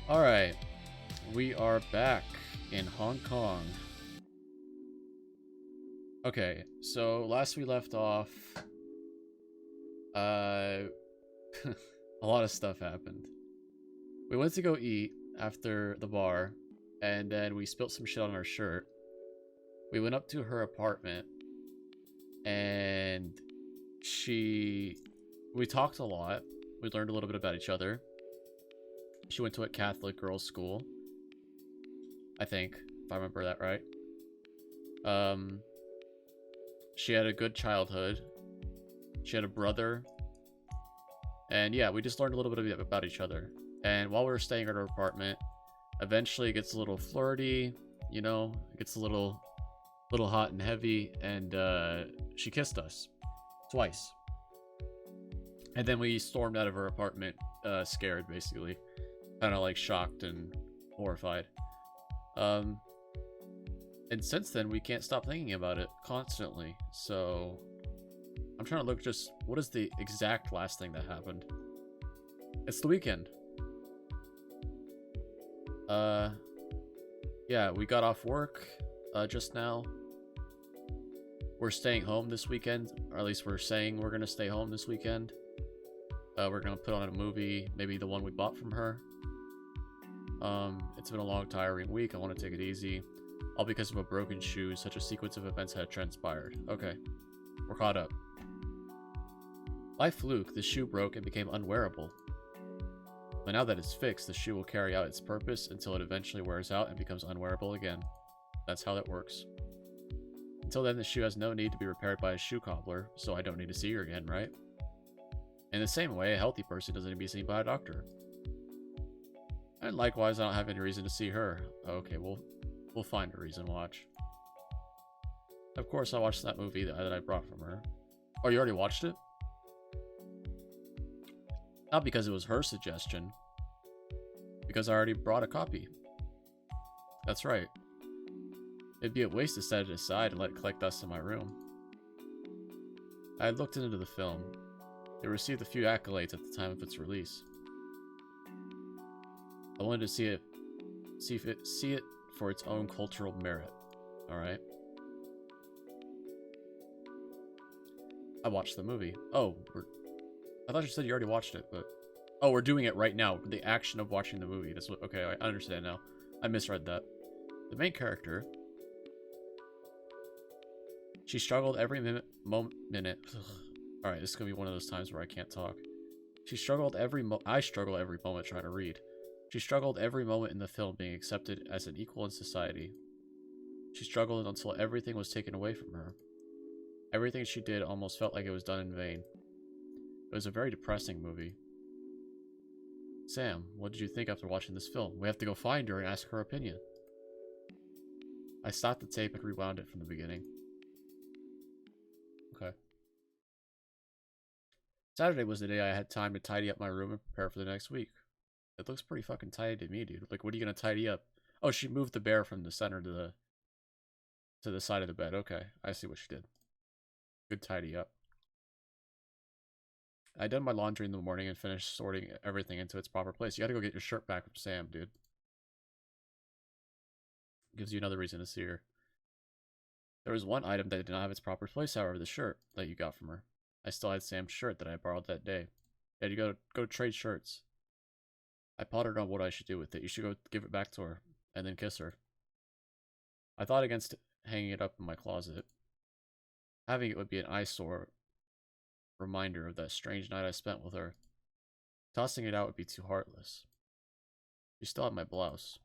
Alright, we are back in Hong Kong. Okay, so last we left off, uh, a lot of stuff happened. We went to go eat after the bar, and then we spilt some shit on our shirt. We went up to her apartment, and we talked a lot. We learned a little bit about each other. She went to a Catholic girls' school, I think, if I remember that right. She had a good childhood. She had a brother. And yeah, we just learned a little bit about each other. And while we were staying at her apartment, eventually it gets a little flirty, you know, it gets a little hot and heavy, and she kissed us twice. And then we stormed out of her apartment, scared, basically. Kind of like shocked and horrified. And since then, we can't stop thinking about it constantly. So I'm trying to look just, what is the exact last thing that happened? It's the weekend. Yeah, we got off work just now. We're staying home this weekend, or at least we're saying we're gonna stay home this weekend. We're gonna put on a movie, maybe the one we bought from her. It's been a long, tiring week. I want to take it easy. All because of a broken shoe. Such a sequence of events had transpired. Okay, we're caught up. By fluke, the shoe broke and became unwearable. But now that it's fixed, the shoe will carry out its purpose until it eventually wears out and becomes unwearable again. That's how that works. Until then, the shoe has no need to be repaired by a shoe cobbler, so I don't need to see her again, right? In the same way, a healthy person doesn't need to be seen by a doctor. And likewise, I don't have any reason to see her. Okay, we'll find a reason, watch. Of course, I watched that movie that I brought from her. Oh, you already watched it? Not because it was her suggestion. Because I already brought a copy. That's right. It'd be a waste to set it aside and let it collect dust in my room. I had looked into the film. It received a few accolades at the time of its release. I wanted to see it for its own cultural merit. Alright. I watched the movie. Oh, I thought you said you already watched it, but... Oh, we're doing it right now. The action of watching the movie. That's what... Okay, I understand now. I misread that. The main character... She struggled every minute... Alright, this is gonna be one of those times where I can't talk. I struggled every moment trying to read. She struggled every moment in the film being accepted as an equal in society. She struggled until everything was taken away from her. Everything she did almost felt like it was done in vain. It was a very depressing movie. Sam, what did you think after watching this film? We have to go find her and ask her opinion. I stopped the tape and rewound it from the beginning. Okay. Saturday was the day I had time to tidy up my room and prepare for the next week. It looks pretty fucking tidy to me, dude. Like, what are you gonna tidy up? Oh, she moved the bear from the center to the side of the bed. Okay, I see what she did. Good tidy up. I done my laundry in the morning and finished sorting everything into its proper place. You gotta go get your shirt back from Sam, dude. Gives you another reason to see her. There was one item that did not have its proper place, however, the shirt that you got from her. I still had Sam's shirt that I borrowed that day. Yeah, you go trade shirts. I pondered on what I should do with it. You should go give it back to her, and then kiss her. I thought against hanging it up in my closet. Having it would be an eyesore reminder of that strange night I spent with her. Tossing it out would be too heartless. She still had my blouse.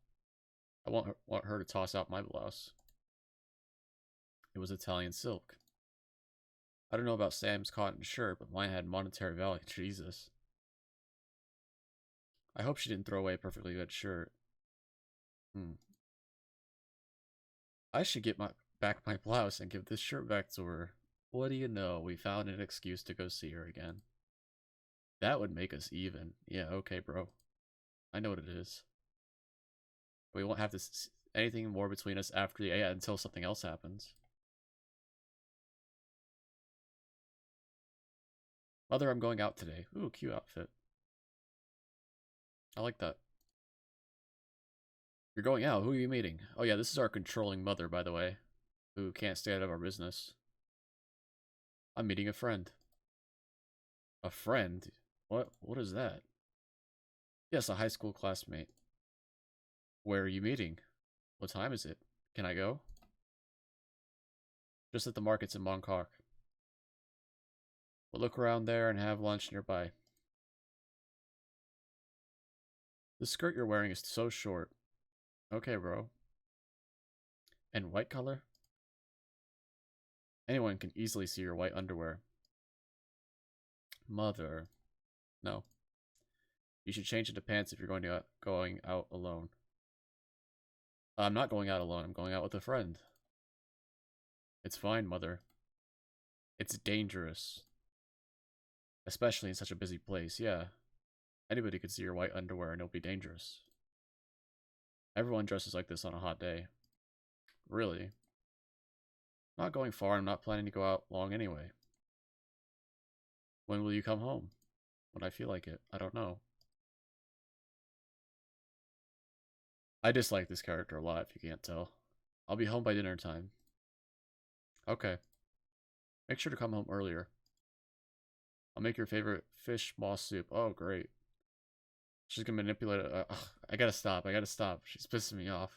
I want her to toss out my blouse. It was Italian silk. I don't know about Sam's cotton shirt, but mine had monetary value. Jesus. I hope she didn't throw away a perfectly good shirt. I should get back my blouse and give this shirt back to her. What do you know? We found an excuse to go see her again. That would make us even. Yeah, okay, bro. I know what it is. We won't have to anything more between us after until something else happens. Mother, I'm going out today. Ooh, cute outfit. I like that. You're going out. Who are you meeting? Oh yeah, this is our controlling mother, by the way, who can't stay out of our business. I'm meeting a friend. A friend? What? What is that? Yes, a high school classmate. Where are you meeting? What time is it? Can I go? Just at the markets in Mongkok. We'll look around there and have lunch nearby. The skirt you're wearing is so short. Okay, bro. And white color? Anyone can easily see your white underwear. Mother. No. You should change into pants if you're going out alone. I'm not going out alone. I'm going out with a friend. It's fine, Mother. It's dangerous. Especially in such a busy place, yeah. Anybody could see your white underwear and it'll be dangerous. Everyone dresses like this on a hot day. Really? Not going far, I'm not planning to go out long anyway. When will you come home? When I feel like it. I don't know. I dislike this character a lot, if you can't tell. I'll be home by dinner time. Okay. Make sure to come home earlier. I'll make your favorite fish moss soup. Oh, great. She's gonna manipulate it. I gotta stop. I gotta stop. She's pissing me off.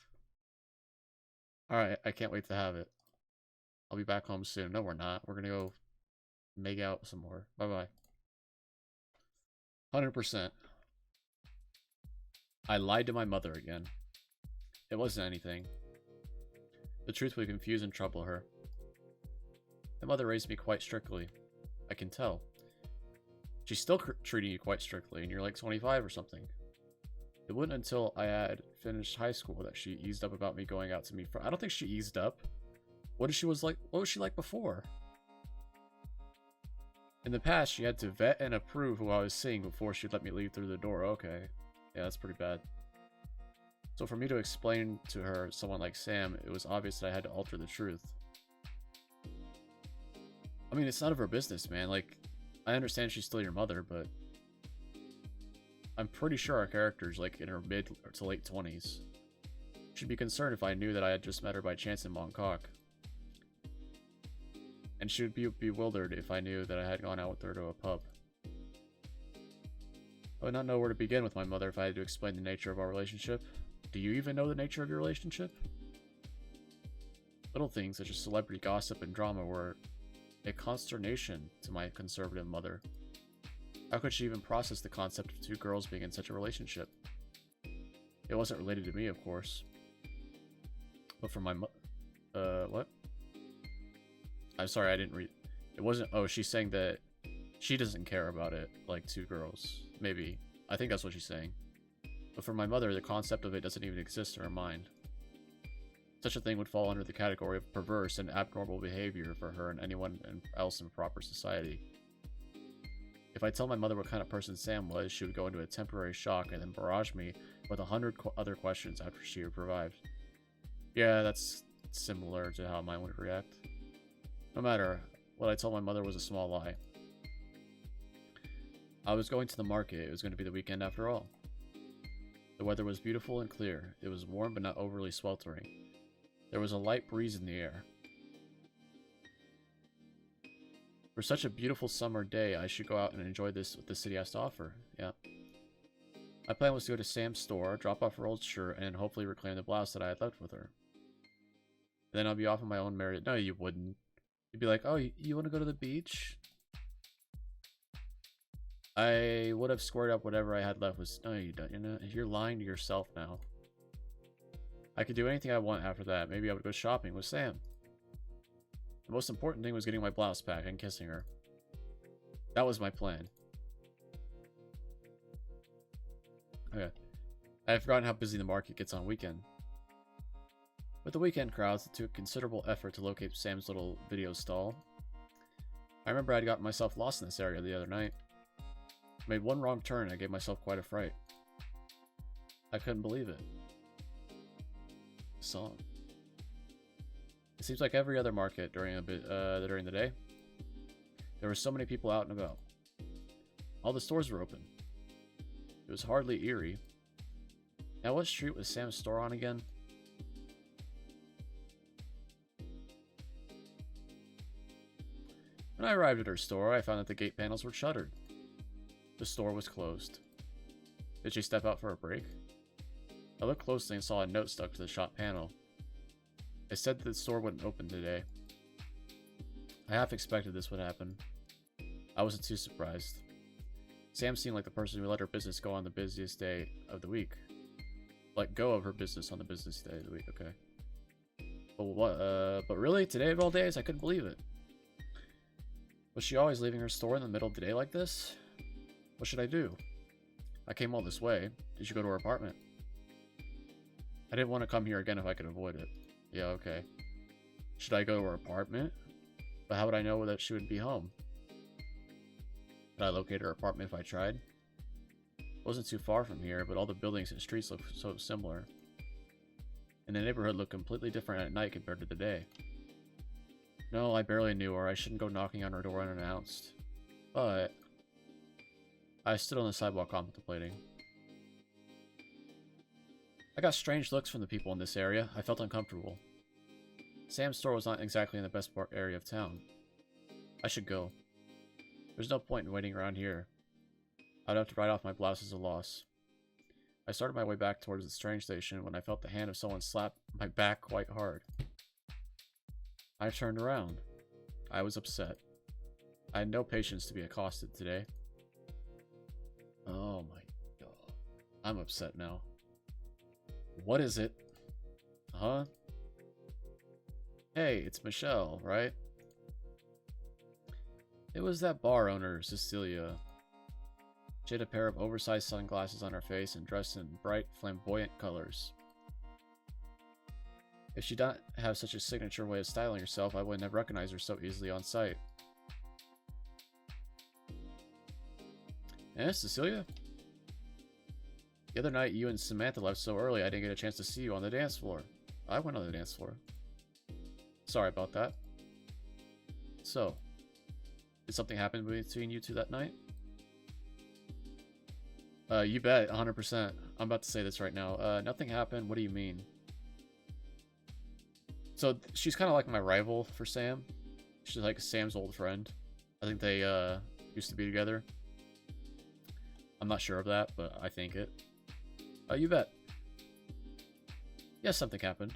Alright, I can't wait to have it. I'll be back home soon. No, we're not. We're gonna go make out some more. Bye-bye. 100%. I lied to my mother again. It wasn't anything. The truth would confuse and trouble her. My mother raised me quite strictly. I can tell. She's still treating you quite strictly, and you're like 25 or something. It wasn't until I had finished high school that she eased up about me going out to meet friends. I don't think she eased up. What was she like before? In the past, she had to vet and approve who I was seeing before she'd let me leave through the door. Okay. Yeah, that's pretty bad. So for me to explain to her someone like Sam, it was obvious that I had to alter the truth. I mean, it's none of her business, man. Like, I understand she's still your mother, but I'm pretty sure our character's like in her mid to late 20s. She'd be concerned if I knew that I had just met her by chance in Mongkok. And she would be bewildered if I knew that I had gone out with her to a pub. I would not know where to begin with my mother if I had to explain the nature of our relationship. Do you even know the nature of your relationship? Little things such as celebrity gossip and drama were a consternation to my conservative mother. How could she even process the concept of two girls being in such a relationship? It wasn't related to me, of course. But for my what? I'm sorry, I didn't read. It wasn't. Oh, she's saying that she doesn't care about it, like two girls. Maybe. I think that's what she's saying. But for my mother, the concept of it doesn't even exist in her mind. Such a thing would fall under the category of perverse and abnormal behavior for her and anyone else in proper society. If I tell my mother what kind of person Sam was, she would go into a temporary shock and then barrage me with 100 other questions after she arrived. Yeah, that's similar to how mine would react. No matter, what I told my mother was a small lie. I was going to the market. It was going to be the weekend after all. The weather was beautiful and clear. It was warm but not overly sweltering. There was a light breeze in the air. For such a beautiful summer day, I should go out and enjoy what the city has to offer. Yeah. My plan was to go to Sam's store, drop off her old shirt, and hopefully reclaim the blouse that I had left with her. Then I'll be off on my own merry... No, you wouldn't. You'd be like, oh, you want to go to the beach? I would have squared up whatever I had left with... No, you don't. You're lying to yourself now. I could do anything I want after that. Maybe I would go shopping with Sam. The most important thing was getting my blouse back and kissing her. That was my plan. Okay. I had forgotten how busy the market gets on weekend. With the weekend crowds, it took considerable effort to locate Sam's little video stall. I remember I'd gotten myself lost in this area the other night. I made one wrong turn and I gave myself quite a fright. I couldn't believe it. Song. It seems like every other market during the day, there were so many people out and about. All the stores were open. It was hardly eerie. Now, what street was Sam's store on again? When I arrived at her store, I found that the gate panels were shuttered. The store was closed. Did she step out for a break? I looked closely and saw a note stuck to the shop panel. It said that the store wouldn't open today. I half expected this would happen. I wasn't too surprised. Sam seemed like the person who let her business go on the busiest day of the week. Let go of her business on the busiest day of the week, okay. But really? Today of all days? I couldn't believe it. Was she always leaving her store in the middle of the day like this? What should I do? I came all this way. Did she go to her apartment? I didn't want to come here again if I could avoid it. Yeah, okay. Should I go to her apartment? But how would I know that she would be home? Could I locate her apartment if I tried? It wasn't too far from here, but all the buildings and streets looked so similar. And the neighborhood looked completely different at night compared to the day. No, I barely knew her. I shouldn't go knocking on her door unannounced. But I stood on the sidewalk contemplating. I got strange looks from the people in this area. I felt uncomfortable. Sam's store was not exactly in the best area of town. I should go. There's no point in waiting around here. I'd have to write off my blouse as a loss. I started my way back towards the train station when I felt the hand of someone slap my back quite hard. I turned around. I was upset. I had no patience to be accosted today. Oh my god. I'm upset now. What is it? Huh? Hey, it's Michelle, right? It was that bar owner, Cecilia. She had a pair of oversized sunglasses on her face and dressed in bright, flamboyant colors. If she didn't have such a signature way of styling herself, I wouldn't have recognized her so easily on sight. Eh, Cecilia? The other night, you and Samantha left so early, I didn't get a chance to see you on the dance floor. I went on the dance floor. Sorry about that. So, did something happen between you two that night? You bet, 100%. I'm about to say this right now. Nothing happened. What do you mean? So, she's kind of like my rival for Sam. She's like Sam's old friend. I think they, used to be together. I'm not sure of that, but I think it. You bet. Yes, something happened.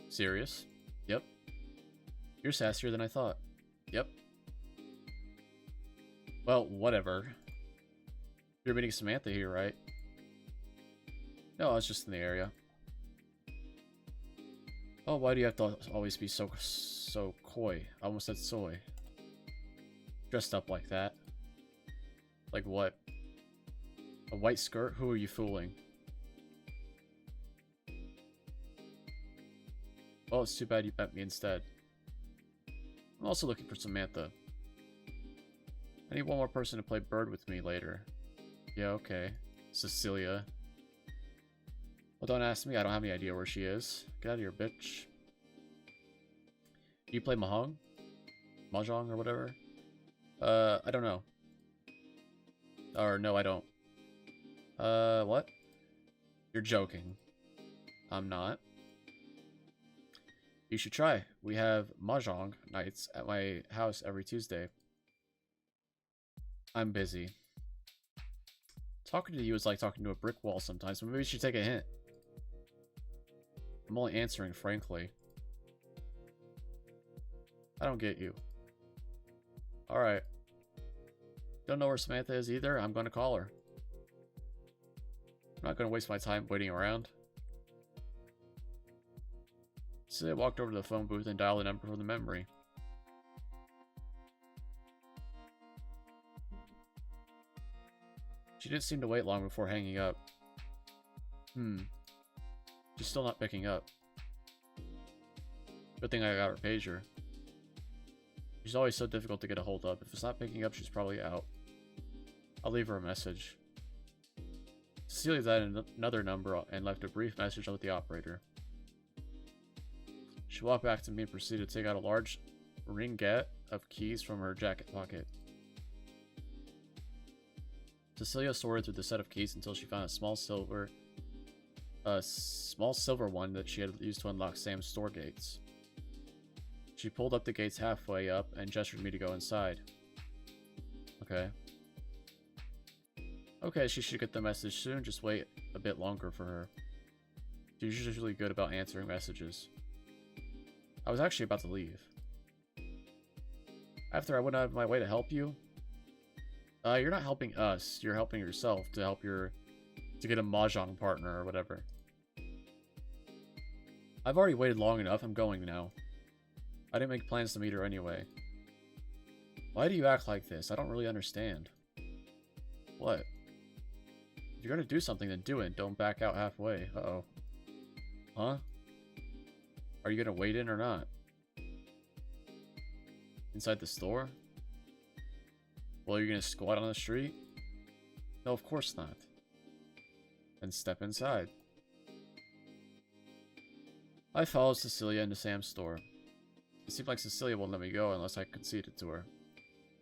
Serious? Yep. You're sassier than I thought. Yep. Well, whatever. You're meeting Samantha here, right? No, I was just in the area. Oh, why do you have to always be so coy? I almost said soy. Dressed up like that. Like what? A white skirt? Who are you fooling? Well, it's too bad you met me instead. I'm also looking for Samantha. I need one more person to play bird with me later. Yeah, okay. Cecilia. Well, don't ask me. I don't have any idea where she is. Get out of here, bitch. Do you play Mahjong? Mahjong or whatever? I don't know. Or, no, I don't. What? You're joking. I'm not. You should try. We have Mahjong nights at my house every Tuesday. I'm busy. Talking to you is like talking to a brick wall sometimes, but maybe you should take a hint. I'm only answering frankly. I don't get you. Alright. Don't know where Samantha is either? I'm gonna call her. I'm not gonna waste my time waiting around. So I walked over to the phone booth and dialed the number from the memory. She didn't seem to wait long before hanging up. She's still not picking up. Good thing I got her pager. She's always so difficult to get a hold of. If it's not picking up, she's probably out. I'll leave her a message. Cecilia dialed another number and left a brief message with the operator. She walked back to me and proceeded to take out a large ringette of keys from her jacket pocket. Cecilia sorted through the set of keys until she found a small silver a small silver one that she had used to unlock Sam's store gates. She pulled up the gates halfway up and gestured me to go inside. Okay. Okay, she should get the message soon, just wait a bit longer for her. She's usually good about answering messages. I was actually about to leave. After I went out of my way to help you? You're not helping us, you're helping yourself to get a mahjong partner or whatever. I've already waited long enough, I'm going now. I didn't make plans to meet her anyway. Why do you act like this? I don't really understand. What? If you're gonna do something, then do it. Don't back out halfway. Uh-oh. Huh? Are you gonna wait in or not? Inside the store? Well, you're gonna squat on the street? No, of course not. Then step inside. I followed Cecilia into Sam's store. It seemed like Cecilia won't let me go unless I conceded to her.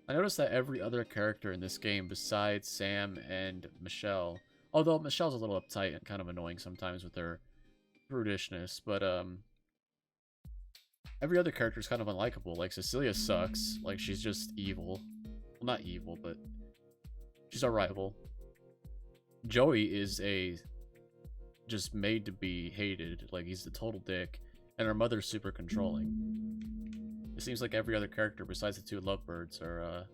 I noticed that every other character in this game besides Sam and Michelle, although Michelle's a little uptight and kind of annoying sometimes with her prudishness, but every other character is kind of unlikable. Like Cecilia sucks, like she's just evil. Well, not evil, but she's our rival. Joey is just made to be hated, like he's the total dick, and her mother's super controlling. It seems like every other character besides the two lovebirds are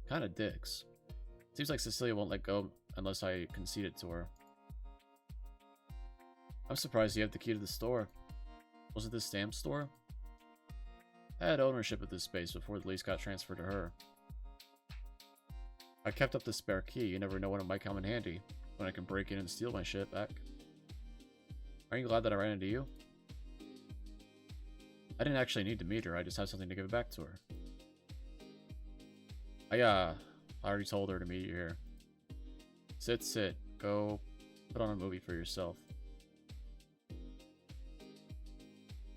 kind of dicks. Seems like Cecilia won't let go unless I concede it to her. I'm surprised you have the key to the store. Was it the stamp store? I had ownership of this space before the lease got transferred to her. I kept up the spare key. You never know when it might come in handy, when I can break in and steal my shit back. Aren't you glad that I ran into you? I didn't actually need to meet her, I just have something to give back to her. I already told her to meet you here. Sit. Go put on a movie for yourself.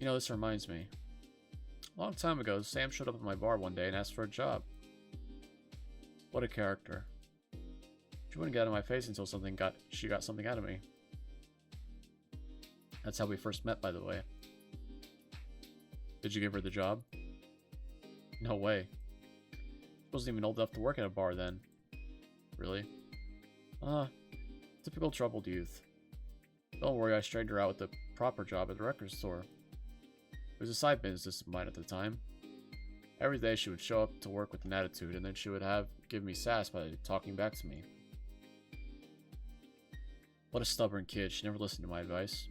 You know, this reminds me. A long time ago, Sam showed up at my bar one day and asked for a job. What a character. She wouldn't get out of my face until she got something out of me. That's how we first met, by the way. Did you give her the job? No way. She wasn't even old enough to work at a bar then. Really? Typical troubled youth. Don't worry, I straightened her out with the proper job at the record store. It was a side business of mine at the time. Every day she would show up to work with an attitude, and then she would give me sass by talking back to me. What a stubborn kid, she never listened to my advice.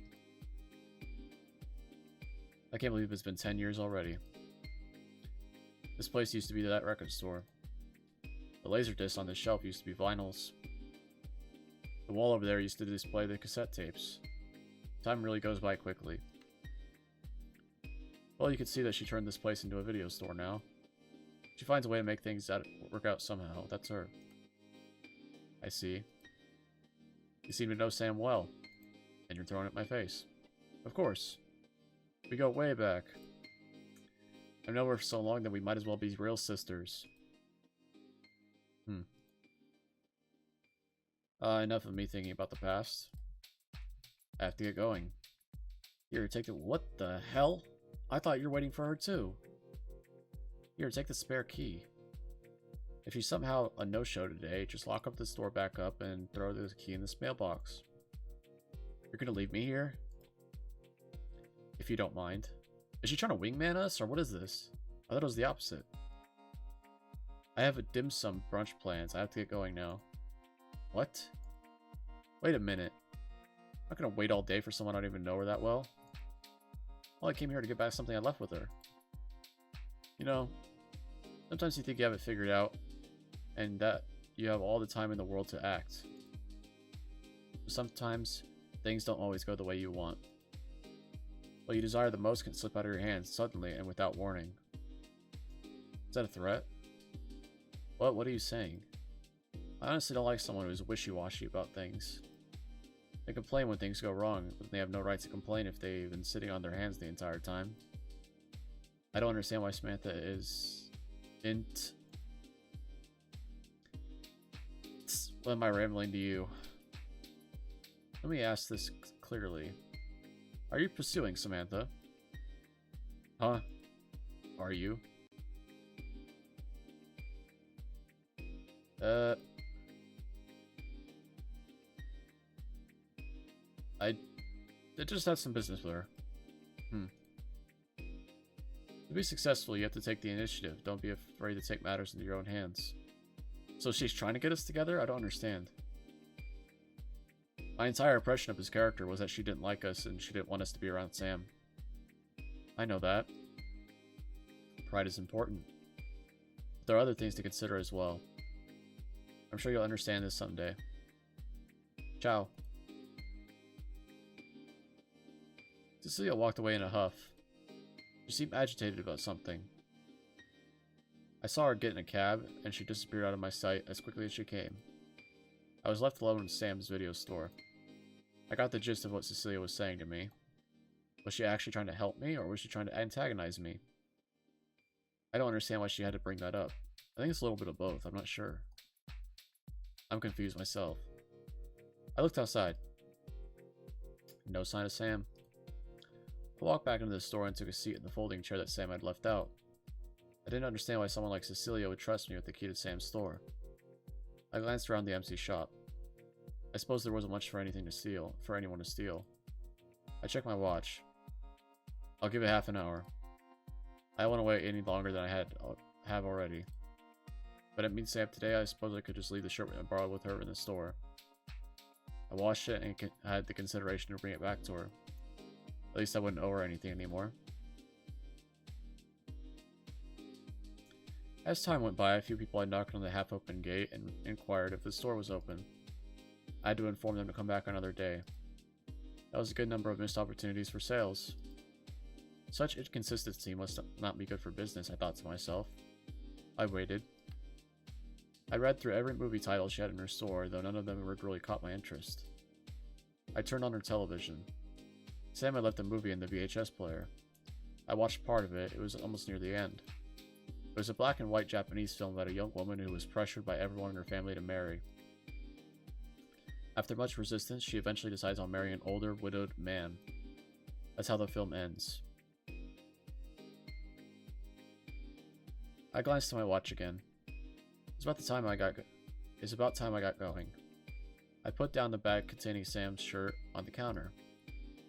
I can't believe it's been 10 years already. This place used to be that record store. The laserdiscs on the shelf used to be vinyls. The wall over there used to display the cassette tapes. Time really goes by quickly. Well, you can see that she turned this place into a video store now. She finds a way to make things work out somehow. That's her. I see. You seem to know Sam well. And you're throwing it in my face. Of course. We go way back. I've known her for so long that we might as well be real sisters. Enough of me thinking about the past. I have to get going. Here, take the— what the hell? I thought you were waiting for her too. Here, take the spare key. If she's somehow a no-show today, just lock up the store back up and throw the key in this mailbox. You're gonna leave me here? If you don't mind. Is she trying to wingman us, or what is this? I thought it was the opposite. I have a dim sum brunch plans. I have to get going now. What? Wait a minute. I'm not gonna wait all day for someone I don't even know her that well. Well, I came here to get back something I left with her. You know, sometimes you think you have it figured out, and that you have all the time in the world to act. But sometimes, things don't always go the way you want. What you desire the most can slip out of your hands suddenly and without warning. Is that a threat? What are you saying? I honestly don't like someone who's wishy-washy about things. They complain when things go wrong, but they have no right to complain if they've been sitting on their hands the entire time. I don't understand why Samantha isn't. What am I rambling to you? Let me ask this clearly. Are you pursuing Samantha? Huh? Are you? I just had some business with her. To be successful, you have to take the initiative. Don't be afraid to take matters into your own hands. So she's trying to get us together? I don't understand. My entire impression of his character was that she didn't like us and she didn't want us to be around Sam. I know that. Pride is important. But there are other things to consider as well. I'm sure you'll understand this someday. Ciao. Cecilia walked away in a huff. She seemed agitated about something. I saw her get in a cab, and she disappeared out of my sight as quickly as she came. I was left alone in Sam's video store. I got the gist of what Cecilia was saying to me. Was she actually trying to help me, or was she trying to antagonize me? I don't understand why she had to bring that up. I think it's a little bit of both, I'm not sure. I'm confused myself. I looked outside. No sign of Sam. I walked back into the store and took a seat in the folding chair that Sam had left out. I didn't understand why someone like Cecilia would trust me with the key to Sam's store. I glanced around the empty shop. I suppose there wasn't much for anyone to steal. I checked my watch. I'll give it half an hour. I don't want to wait any longer than I have already. But it means Sam today, I suppose I could just leave the shirt I borrowed with her in the store. I washed it and had the consideration to bring it back to her. At least I wouldn't owe her anything anymore. As time went by, a few people had knocked on the half-open gate and inquired if the store was open. I had to inform them to come back another day. That was a good number of missed opportunities for sales. Such inconsistency must not be good for business, I thought to myself. I waited. I read through every movie title she had in her store, though none of them really caught my interest. I turned on her television. Sam had left the movie in the VHS player. I watched part of it. It was almost near the end. It was a black and white Japanese film about a young woman who was pressured by everyone in her family to marry. After much resistance, she eventually decides on marrying an older, widowed man. That's how the film ends. I glanced at my watch again. It's about time I got going. I put down the bag containing Sam's shirt on the counter.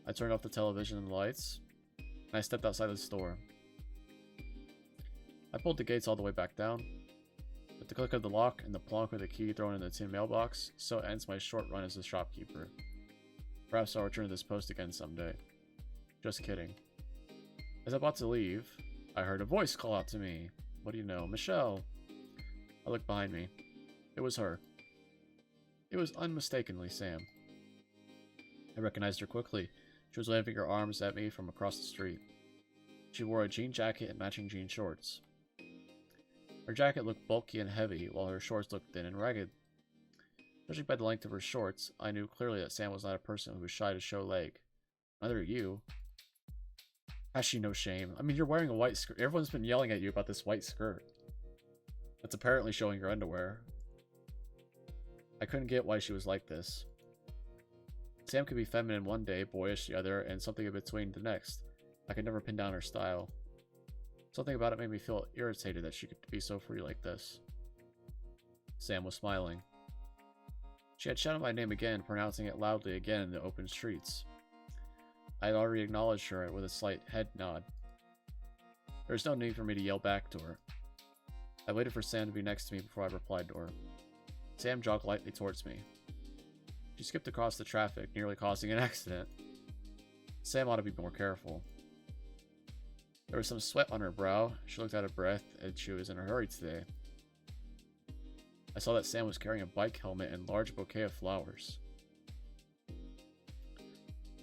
I turned off the television and the lights, and I stepped outside the store. I pulled the gates all the way back down. With the click of the lock and the plonk of the key thrown in the tin mailbox, so ends my short run as a shopkeeper. Perhaps I'll return to this post again someday. Just kidding. As I'm about to leave, I heard a voice call out to me. What do you know? Michelle! I looked behind me. It was her. It was unmistakably Sam. I recognized her quickly. She was waving her arms at me from across the street. She wore a jean jacket and matching jean shorts. Her jacket looked bulky and heavy, while her shorts looked thin and ragged. Judging by the length of her shorts, I knew clearly that Sam was not a person who was shy to show leg. Neither are you. Has she no shame? I mean, you're wearing a white skirt. Everyone's been yelling at you about this white skirt. That's apparently showing your underwear. I couldn't get why she was like this. Sam could be feminine one day, boyish the other, and something in between the next. I could never pin down her style. Something about it made me feel irritated that she could be so free like this. Sam was smiling. She had shouted my name again, pronouncing it loudly again in the open streets. I had already acknowledged her with a slight head nod. There was no need for me to yell back to her. I waited for Sam to be next to me before I replied to her. Sam jogged lightly towards me. She skipped across the traffic, nearly causing an accident. Sam ought to be more careful. There was some sweat on her brow. She looked out of breath, and she was in a hurry today. I saw that Sam was carrying a bike helmet and a large bouquet of flowers.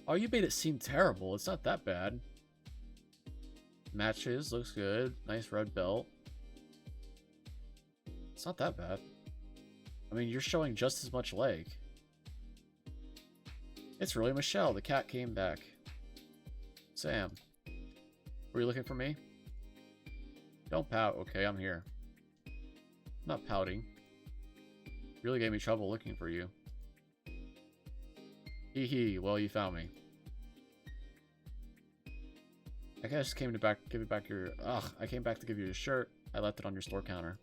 Oh, you made it seem terrible. It's not that bad. Matches, looks good. Nice red belt. It's not that bad. I mean, you're showing just as much leg. It's really Michelle. The cat came back. Sam. Were you looking for me? Don't pout, okay? I'm here. I'm not pouting. You really gave me trouble looking for you. Hee hee, well, you found me. I just came to give you back your... Ugh, I came back to give you your shirt. I left it on your store counter.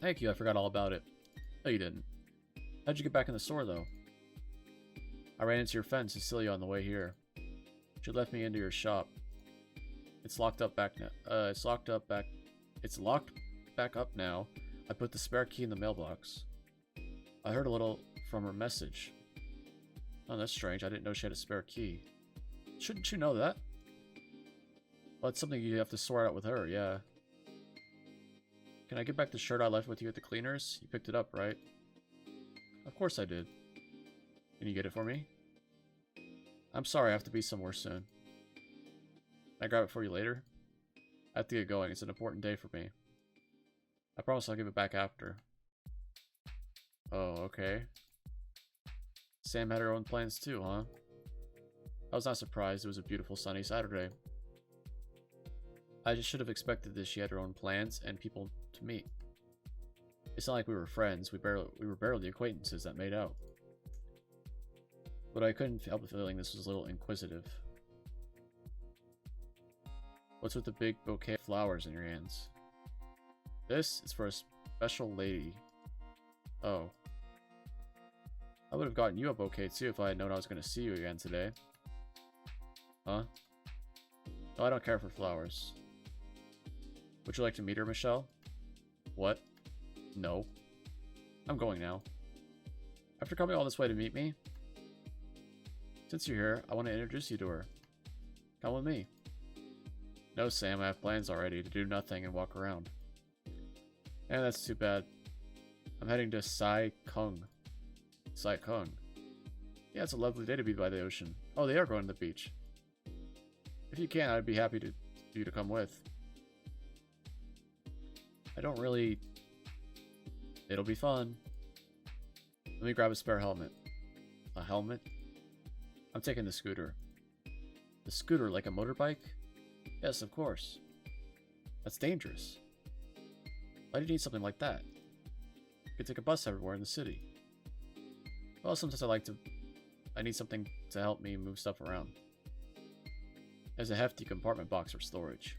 Thank you, I forgot all about it. No, you didn't. How'd you get back in the store, though? I ran into your friend, Cecilia, on the way here. She left me into your shop. It's locked up back now. It's locked back up now. I put the spare key in the mailbox. I heard a little from her message. Oh, that's strange. I didn't know she had a spare key. Shouldn't you know that? Well, it's something you have to sort out with her, yeah. Can I get back the shirt I left with you at the cleaners? You picked it up, right? Of course I did. Can you get it for me? I'm sorry, I have to be somewhere soon. Can I grab it for you later? I have to get going. It's an important day for me. I promise I'll give it back after. Oh, okay. Sam had her own plans too, huh? I was not surprised. It was a beautiful sunny Saturday. I just should have expected that she had her own plans and people to meet. It's not like we were friends. We were barely acquaintances that made out. But I couldn't help feeling this was a little inquisitive. What's with the big bouquet of flowers in your hands? This is for a special lady. Oh. I would have gotten you a bouquet too if I had known I was going to see you again today. Huh? No, I don't care for flowers. Would you like to meet her, Michelle? What? No. I'm going now. After coming all this way to meet me? Since you're here, I want to introduce you to her. Come with me. No, Sam, I have plans already to do nothing and walk around. And that's too bad. I'm heading to Sai Kung. Sai Kung. Yeah, it's a lovely day to be by the ocean. Oh, they are going to the beach. If you can, I'd be happy for you to come with. I don't really... It'll be fun. Let me grab a spare helmet. A helmet? I'm taking the scooter. The scooter like a motorbike? Yes, of course. That's dangerous. Why do you need something like that? You can take a bus everywhere in the city. Well, sometimes I need something to help me move stuff around. There's a hefty compartment box for storage.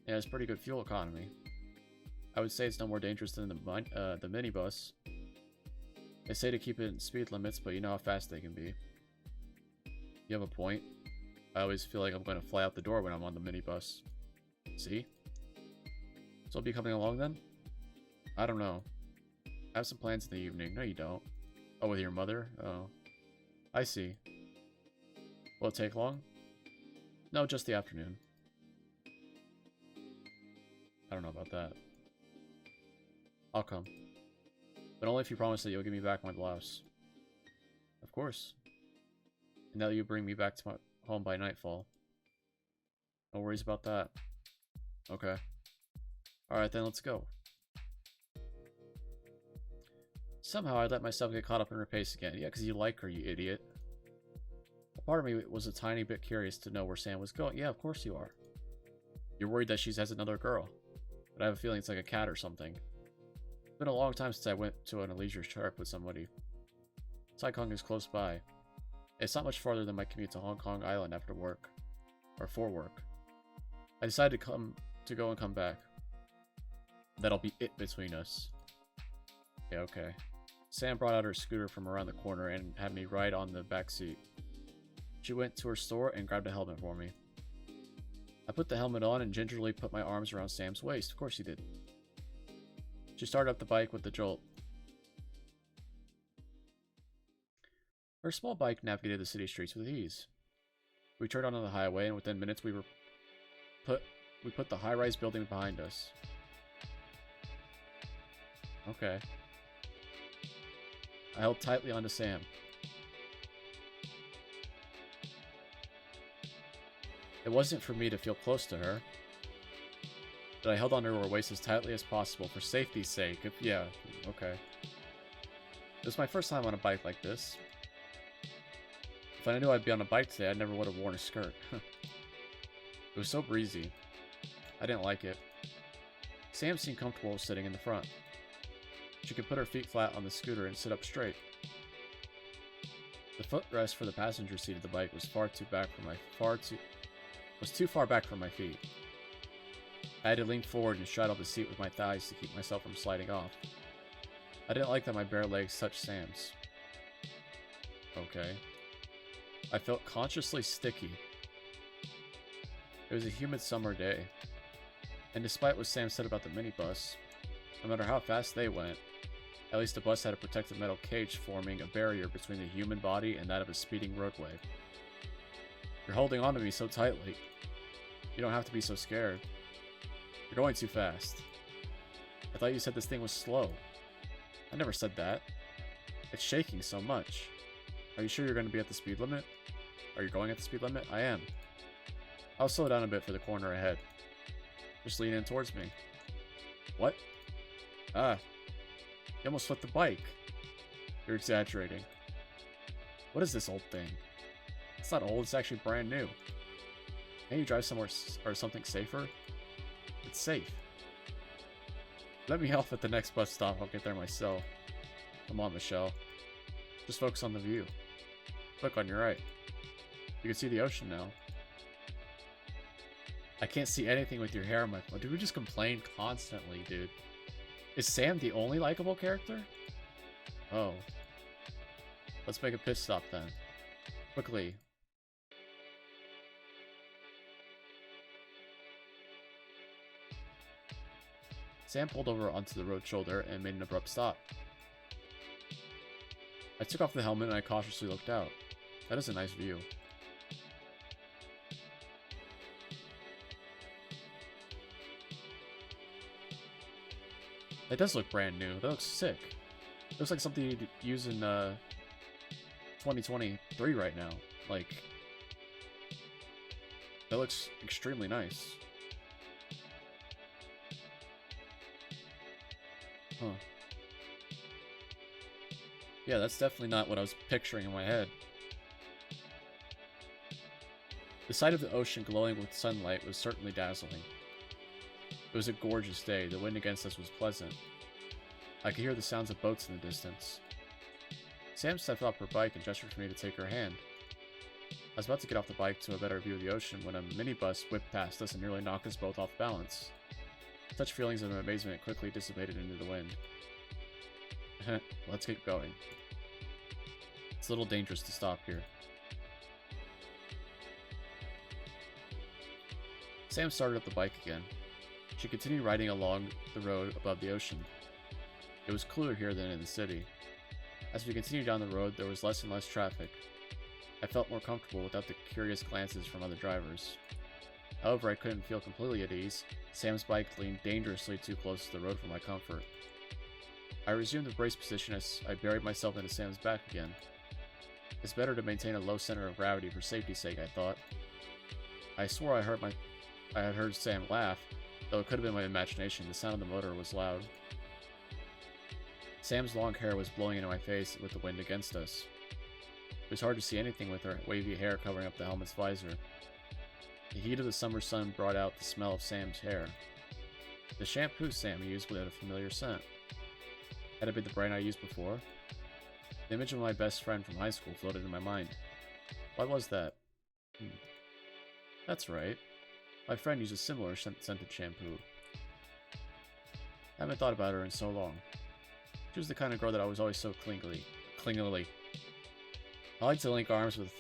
It has pretty good fuel economy. I would say it's no more dangerous than the minibus. They say to keep it in speed limits, but you know how fast they can be. You have a point. I always feel like I'm going to fly out the door when I'm on the minibus. See? So I'll be coming along then? I don't know. I have some plans in the evening. No, you don't. Oh, with your mother? Oh. I see. Will it take long? No, just the afternoon. I don't know about that. I'll come. But only if you promise that you'll give me back my blouse. Of course. And that you bring me back to my home by nightfall. No worries about that. Okay. Alright then, let's go. Somehow I let myself get caught up in her pace again. Yeah, because you like her, you idiot. A part of me was a tiny bit curious to know where Sam was going. Yeah, of course you are. You're worried that she has another girl. But I have a feeling it's like a cat or something. It's been a long time since I went to an leisure trip with somebody. Sai Kung is close by. It's not much farther than my commute to Hong Kong Island after work. Or for work. I decided to go and come back. That'll be it between us. Yeah, okay. Sam brought out her scooter from around the corner and had me ride on the back seat. She went to her store and grabbed a helmet for me. I put the helmet on and gingerly put my arms around Sam's waist. Of course she did. She started up the bike with a jolt. Her small bike navigated the city streets with ease. We turned onto the highway, and within minutes we put the high-rise building behind us. Okay. I held tightly onto Sam. It wasn't for me to feel close to her, but I held onto her waist as tightly as possible for safety's sake. Yeah, okay. It was my first time on a bike like this. If I knew I'd be on a bike today, I never would have worn a skirt. It was so breezy. I didn't like it. Sam seemed comfortable sitting in the front. She could put her feet flat on the scooter and sit up straight. The footrest for the passenger seat of the bike was too far back from my feet. I had to lean forward and straddle the seat with my thighs to keep myself from sliding off. I didn't like that my bare legs touched Sam's. Okay. I felt consciously sticky. It was a humid summer day, and despite what Sam said about the minibus, no matter how fast they went, at least the bus had a protective metal cage forming a barrier between the human body and that of a speeding roadway. You're holding on to me so tightly. You don't have to be so scared. You're going too fast. I thought you said this thing was slow. I never said that. It's shaking so much. Are you sure you're going to be at the speed limit? Are you going at the speed limit? I am. I'll slow down a bit for the corner ahead. Just lean in towards me. What? Ah. You almost flipped the bike. You're exaggerating. What is this old thing? It's not old, it's actually brand new. Can't you drive somewhere or something safer? It's safe. Let me off at the next bus stop, I'll get there myself. Come on, Michelle. Just focus on the view. Look on your right. You can see the ocean now. I can't see anything with your hair on my phone. Dude, we just complain constantly, dude. Is Sam the only likable character? Oh. Let's make a pit stop then. Quickly. Sam pulled over onto the road shoulder and made an abrupt stop. I took off the helmet and I cautiously looked out. That is a nice view. That does look brand new. That looks sick. It looks like something you'd use in 2023 right now. Like, that looks extremely nice. Huh. Yeah, that's definitely not what I was picturing in my head. The sight of the ocean glowing with sunlight was certainly dazzling. It was a gorgeous day. The wind against us was pleasant. I could hear the sounds of boats in the distance. Sam stepped off her bike and gestured for me to take her hand. I was about to get off the bike to a better view of the ocean when a minibus whipped past us and nearly knocked us both off balance. Such feelings of amazement quickly dissipated into the wind. Let's keep going. It's a little dangerous to stop here. Sam started up the bike again. She continued riding along the road above the ocean. It was cooler here than in the city. As we continued down the road, there was less and less traffic. I felt more comfortable without the curious glances from other drivers. However, I couldn't feel completely at ease. Sam's bike leaned dangerously too close to the road for my comfort. I resumed the brace position as I buried myself into Sam's back again. It's better to maintain a low center of gravity for safety's sake, I thought. I swore I had heard Sam laugh, though it could have been my imagination. The sound of the motor was loud. Sam's long hair was blowing into my face with the wind against us. It was hard to see anything with her wavy hair covering up the helmet's visor. The heat of the summer sun brought out the smell of Sam's hair. The shampoo Sam used had a familiar scent. Had it been the brand I used before? The image of my best friend from high school floated in my mind. Why was that? That's right. My friend used a similar scented shampoo. I haven't thought about her in so long. She was the kind of girl that I was always so clingily. I liked to link arms with.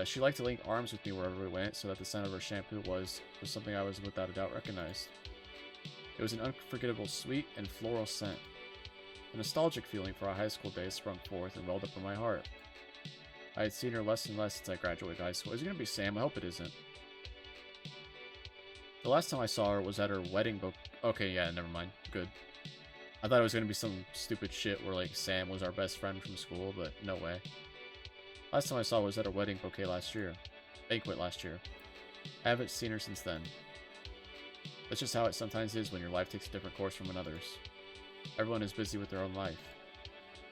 She liked to link arms with me wherever we went, so that the scent of her shampoo was something I was without a doubt recognized. It was an unforgettable, sweet and floral scent. A nostalgic feeling for our high school days sprung forth and welled up in my heart. I had seen her less and less since I graduated high school. Is it gonna be Sam? I hope it isn't. The last time I saw her was at her wedding Okay, yeah, never mind. Good. I thought it was gonna be some stupid shit where, like, Sam was our best friend from school, but no way. Last time I saw her was at her wedding banquet last year. I haven't seen her since then. That's just how it sometimes is when your life takes a different course from another's. Everyone is busy with their own life.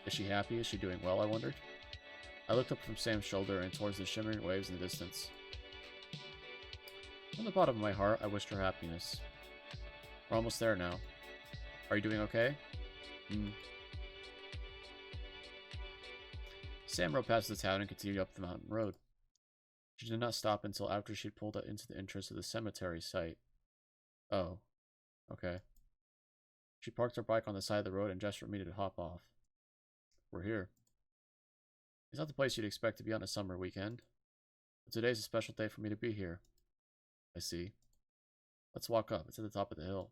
Is she happy? Is she doing well, I wondered? I looked up from Sam's shoulder and towards the shimmering waves in the distance. From the bottom of my heart, I wished her happiness. We're almost there now. Are you doing okay? Sam rode past the town and continued up the mountain road. She did not stop until after she'd pulled into the entrance of the cemetery site. Oh, okay. She parked her bike on the side of the road and gestured for me to hop off. We're here. It's not the place you'd expect to be on a summer weekend, but today's a special day for me to be here. I see. Let's walk up. It's at the top of the hill.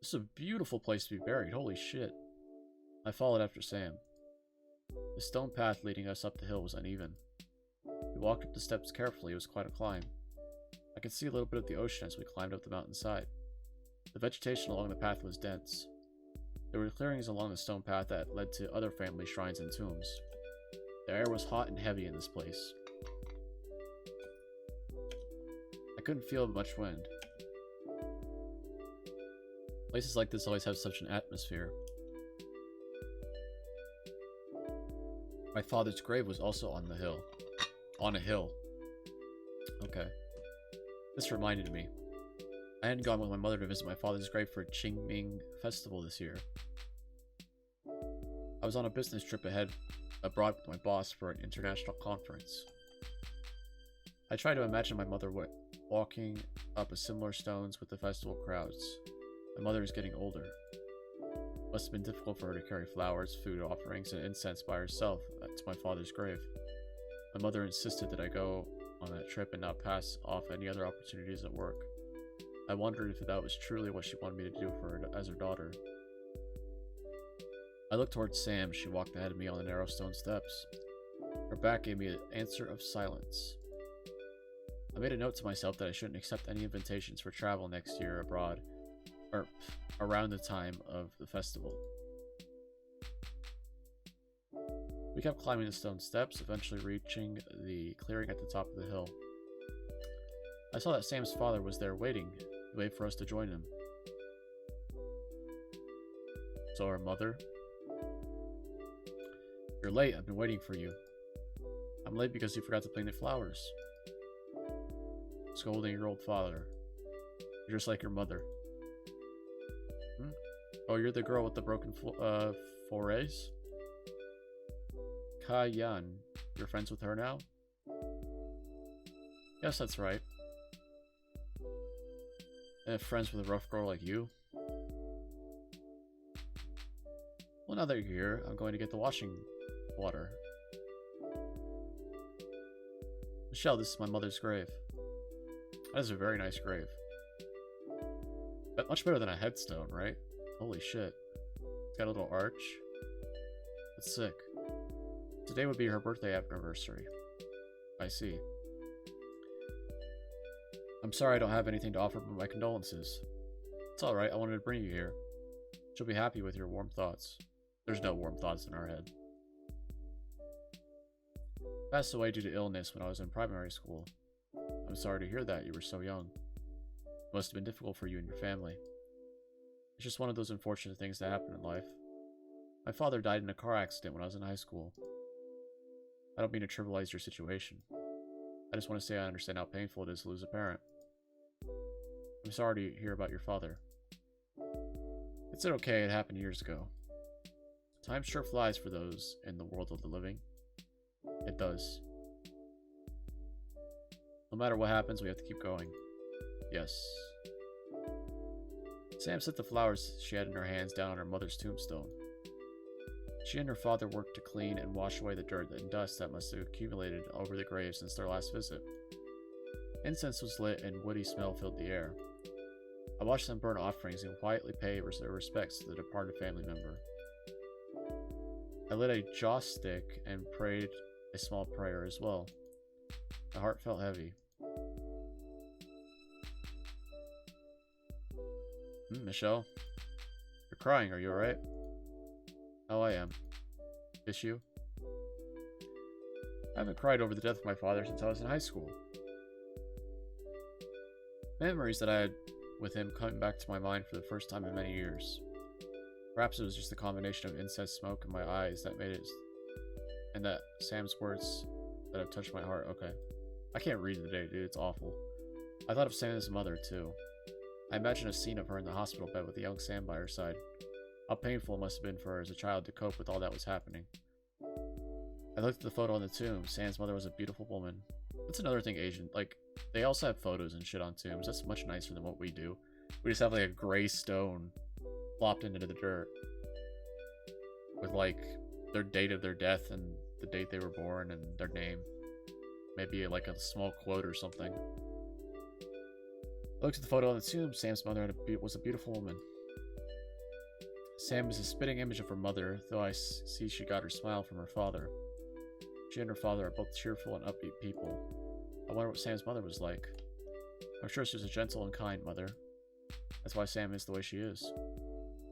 This is a beautiful place to be buried. Holy shit. I followed after Sam. The stone path leading us up the hill was uneven. We walked up the steps carefully. It was quite a climb. I could see a little bit of the ocean as we climbed up the mountainside. The vegetation along the path was dense. There were clearings along the stone path that led to other family shrines and tombs. The air was hot and heavy in this place. I couldn't feel much wind. Places like this always have such an atmosphere. My father's grave was also on the hill. On a hill. Okay. This reminded me. I hadn't gone with my mother to visit my father's grave for Qingming Festival this year. I was on a business trip abroad with my boss for an international conference. I tried to imagine my mother walking up a similar stones with the festival crowds. My mother is getting older. It must have been difficult for her to carry flowers, food offerings, and incense by herself to my father's grave. My mother insisted that I go on that trip and not pass off any other opportunities at work. I wondered if that was truly what she wanted me to do for her as her daughter. I looked towards Sam. She walked ahead of me on the narrow stone steps. Her back gave me an answer of silence. I made a note to myself that I shouldn't accept any invitations for travel next year abroad, or around the time of the festival. We kept climbing the stone steps, eventually reaching the clearing at the top of the hill. I saw that Sam's father was there waiting. He waited for us to join him. So our mother? You're late. I've been waiting for you. I'm late because you forgot to plant the flowers. Scolding your old father. You're just like your mother. Oh, you're the girl with the broken forays? Ka Yan. You're friends with her now? Yes, that's right. And friends with a rough girl like you? Well, now that you're here, I'm going to get the washing water. Michelle, this is my mother's grave. That is a very nice grave. But much better than a headstone, right? Holy shit. It's got a little arch. That's sick. Today would be her birthday anniversary. I see. I'm sorry I don't have anything to offer but my condolences. It's alright, I wanted to bring you here. She'll be happy with your warm thoughts. There's no warm thoughts in our head. Passed away due to illness when I was in primary school. I'm sorry to hear that. You were so young. It must have been difficult for you and your family. It's just one of those unfortunate things that happen in life. My father died in a car accident when I was in high school. I don't mean to trivialize your situation. I just want to say I understand how painful it is to lose a parent. I'm sorry to hear about your father. It's okay, it happened years ago. Time sure flies for those in the world of the living. It does. No matter what happens, we have to keep going. Yes. Sam set the flowers she had in her hands down on her mother's tombstone. She and her father worked to clean and wash away the dirt and dust that must have accumulated over the grave since their last visit. Incense was lit and woody smell filled the air. I watched them burn offerings and quietly pay their respects to the departed family member. I lit a joss stick and prayed a small prayer as well. My heart felt heavy. Michelle? You're crying, are you alright? Oh, I am. Is you? I haven't cried over the death of my father since I was in high school. Memories that I had with him coming back to my mind for the first time in many years. Perhaps it was just the combination of incense smoke in my eyes that made it, and that Sam's words that have touched my heart. Okay. I can't read today, dude. It's awful. I thought of Sam's mother, too. I imagined a scene of her in the hospital bed with the young Sam by her side. How painful it must have been for her as a child to cope with all that was happening. I looked at the photo on the tomb. Sam's mother was a beautiful woman. That's another thing, Asian. Like, they also have photos and shit on tombs. That's much nicer than what we do. We just have, like, a gray stone plopped into the dirt. With, like, their date of their death and the date they were born and their name. Maybe, like, a small quote or something. I looked at the photo on the tomb. Sam's mother was a beautiful woman. Sam is a spitting image of her mother, though I see she got her smile from her father. She and her father are both cheerful and upbeat people. I wonder what Sam's mother was like. I'm sure she was a gentle and kind mother. That's why Sam is the way she is.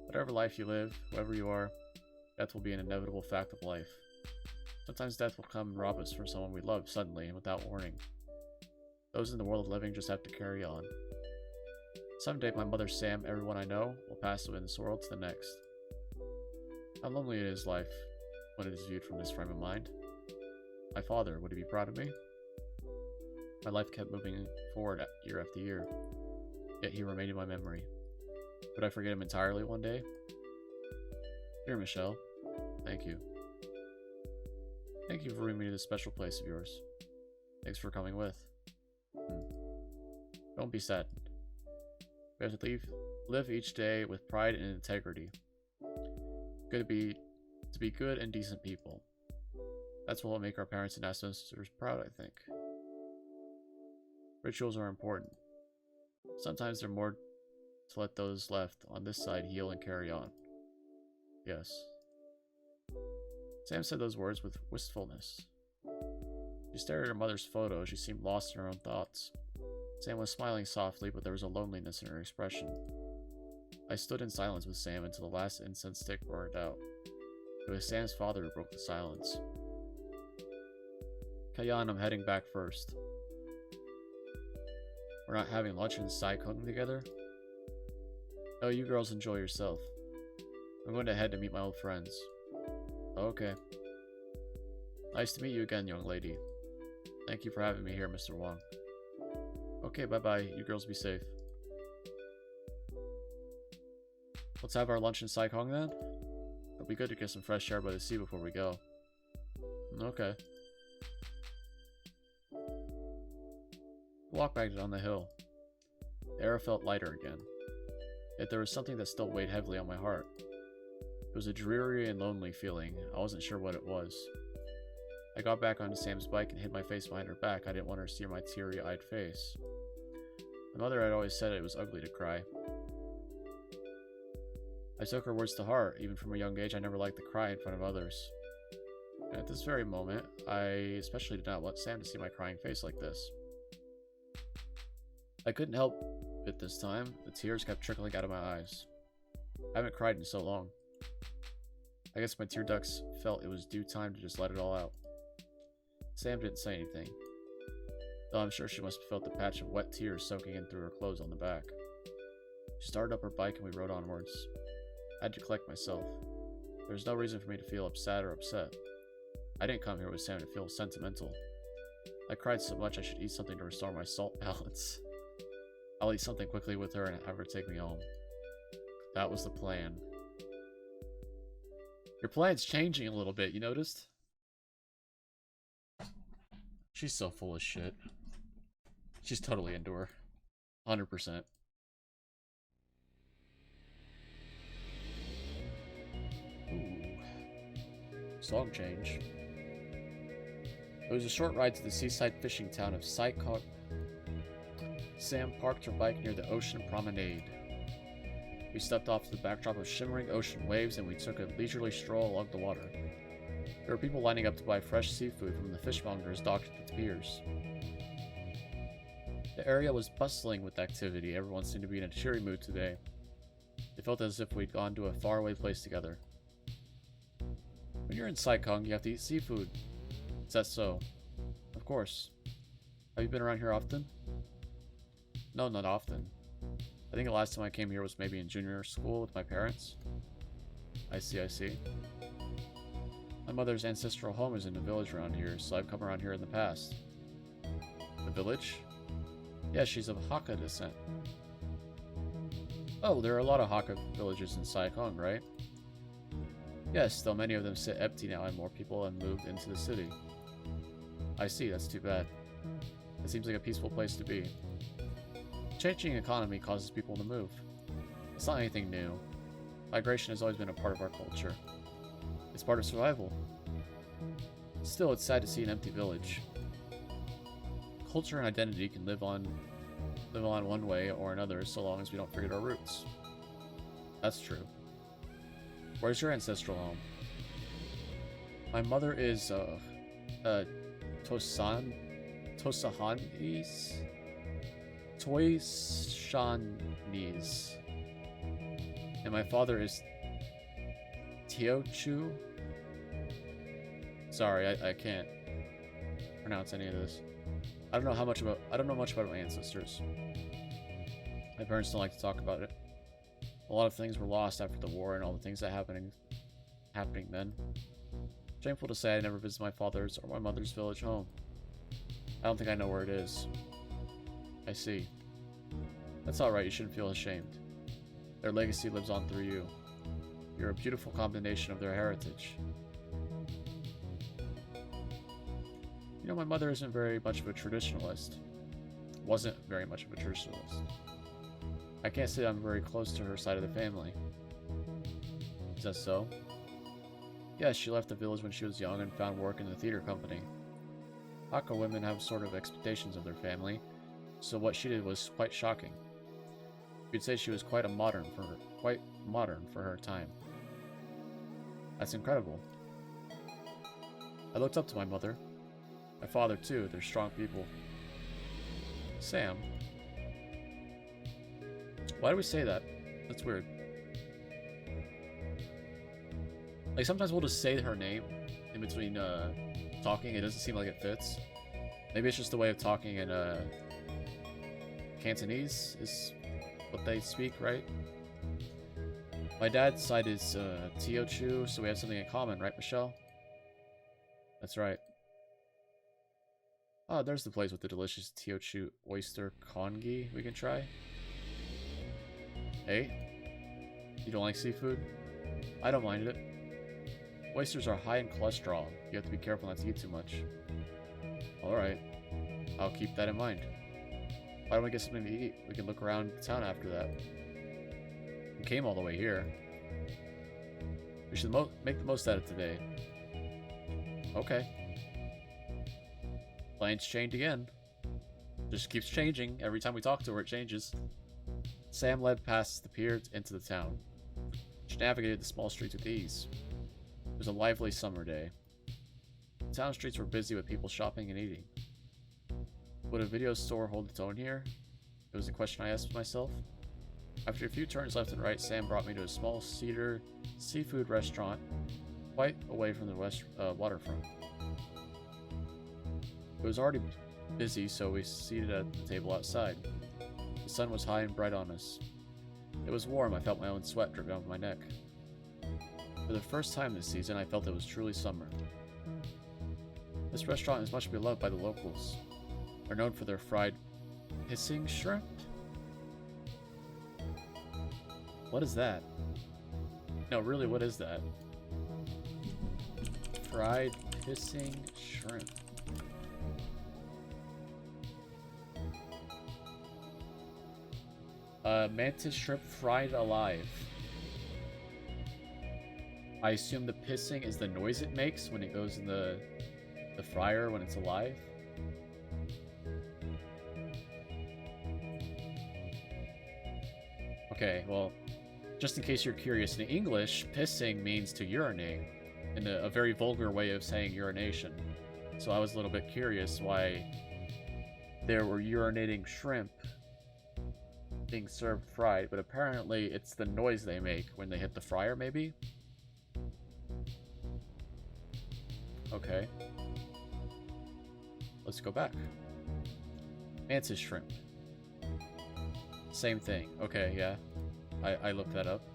Whatever life you live, whoever you are, death will be an inevitable fact of life. Sometimes death will come and rob us from someone we love suddenly and without warning. Those in the world of living just have to carry on. Someday my mother, Sam, everyone I know, will pass away in this world to the next. How lonely it is life when it is viewed from this frame of mind. My father, would he be proud of me? My life kept moving forward year after year, yet he remained in my memory. Would I forget him entirely one day? Dear Michelle, thank you. Thank you for bringing me to this special place of yours. Thanks for coming with. Don't be saddened. We have to live each day with pride and integrity. To be good and decent people. That's what will make our parents and ancestors proud, I think. Rituals are important. Sometimes they're more to let those left on this side heal and carry on. Yes. Sam said those words with wistfulness. She stared at her mother's photo. She seemed lost in her own thoughts. Sam was smiling softly, but there was a loneliness in her expression. I stood in silence with Sam until the last incense stick burned out. It was Sam's father who broke the silence. Kayan, I'm heading back first. We're not having lunch in Saikong together? No, you girls enjoy yourself. I'm going to head to meet my old friends. Okay. Nice to meet you again, young lady. Thank you for having me here, Mr. Wong. Okay, bye-bye. You girls be safe. Let's have our lunch in Saikong then? It'll be good to get some fresh air by the sea before we go. Okay. Walk back down the hill. The air felt lighter again. Yet there was something that still weighed heavily on my heart. It was a dreary and lonely feeling. I wasn't sure what it was. I got back onto Sam's bike and hid my face behind her back. I didn't want her to see my teary-eyed face. My mother had always said it was ugly to cry. I took her words to heart. Even from a young age, I never liked to cry in front of others. And at this very moment, I especially did not want Sam to see my crying face like this. I couldn't help it this time. The tears kept trickling out of my eyes. I haven't cried in so long. I guess my tear ducts felt it was due time to just let it all out. Sam didn't say anything, though I'm sure she must have felt the patch of wet tears soaking in through her clothes on the back. She started up her bike and we rode onwards. I had to collect myself. There was no reason for me to feel sad or upset. I didn't come here with Sam to feel sentimental. I cried so much I should eat something to restore my salt balance. I'll eat something quickly with her and have her take me home. That was the plan. Your plan's changing a little bit, you noticed? She's so full of shit. She's totally into her. 100%. Ooh. Song change. It was a short ride to the seaside fishing town of Saikong. Sam parked her bike near the ocean promenade. We stepped off to the backdrop of shimmering ocean waves and we took a leisurely stroll along the water. There were people lining up to buy fresh seafood from the fishmongers docked at the piers. The area was bustling with activity. Everyone seemed to be in a cheery mood today. It felt as if we'd gone to a faraway place together. When you're in Saikong, you have to eat seafood. Is that so? Of course. Have you been around here often? No, not often. I think the last time I came here was maybe in junior school with my parents. I see, I see. My mother's ancestral home is in a village around here, so I've come around here in the past. The village? Yeah, she's of Hakka descent. Oh, there are a lot of Hakka villages in Saikong, right? Yes, though many of them sit empty now and more people have moved into the city. I see, that's too bad. It seems like a peaceful place to be. Changing economy causes people to move. It's not anything new. Migration has always been a part of our culture. It's part of survival. Still, it's sad to see an empty village. Culture and identity can live on one way or another so long as we don't forget our roots. That's true. Where's your ancestral home? My mother is, Tosahanis? Toishanis. And my father is Teochew? Sorry, I can't pronounce any of this. I don't know much about my ancestors. My parents don't like to talk about it. A lot of things were lost after the war and all the things that happening then. Shameful to say I never visited my father's or my mother's village home. I don't think I know where it is. I see. That's alright, you shouldn't feel ashamed. Their legacy lives on through you. You're a beautiful combination of their heritage. You know, my mother isn't very much of a traditionalist. Wasn't very much of a traditionalist. I can't say I'm very close to her side of the family. Is that so? Yeah, she left the village when she was young and found work in the theater company. Hakka women have sort of expectations of their family, so what she did was quite shocking. You'd say she was quite modern for her time. That's incredible. I looked up to my mother. My father too, they're strong people. Sam. Why do we say that? That's weird. Like, sometimes we'll just say her name in between talking. It doesn't seem like it fits. Maybe it's just the way of talking in Cantonese is what they speak, right? My dad's side is Teochew, so we have something in common, right, Michelle? That's right. Oh, there's the place with the delicious Teochew oyster congee we can try. Hey? You don't like seafood? I don't mind it. Oysters are high in cholesterol. You have to be careful not to eat too much. Alright. I'll keep that in mind. Why don't we get something to eat? We can look around town after that. We came all the way here. We should make the most out of today. Okay. Plan's changed again. Just keeps changing. Every time we talk to her, it changes. Sam led past the pier into the town. She navigated the small streets with ease. It was a lively summer day. The town streets were busy with people shopping and eating. Would a video store hold its own here? It was a question I asked myself. After a few turns left and right, Sam brought me to a small cedar seafood restaurant quite away from the waterfront. It was already busy, so we seated at the table outside. The sun was high and bright on us. It was warm. I felt my own sweat drip down my neck. For the first time this season, I felt it was truly summer. This restaurant is much beloved by the locals. They're known for their fried hissing shrimp. What is that? No, really, what is that? Fried hissing shrimp. Mantis shrimp fried alive. I assume the pissing is the noise it makes when it goes in the fryer when it's alive. Okay, well, just in case you're curious, in English, pissing means to urinate, in a very vulgar way of saying urination. So I was a little bit curious why there were urinating shrimp being served fried, but apparently it's the noise they make when they hit the fryer, maybe? Okay. Let's go back. Mantis shrimp. Same thing. Okay, yeah. I looked that up.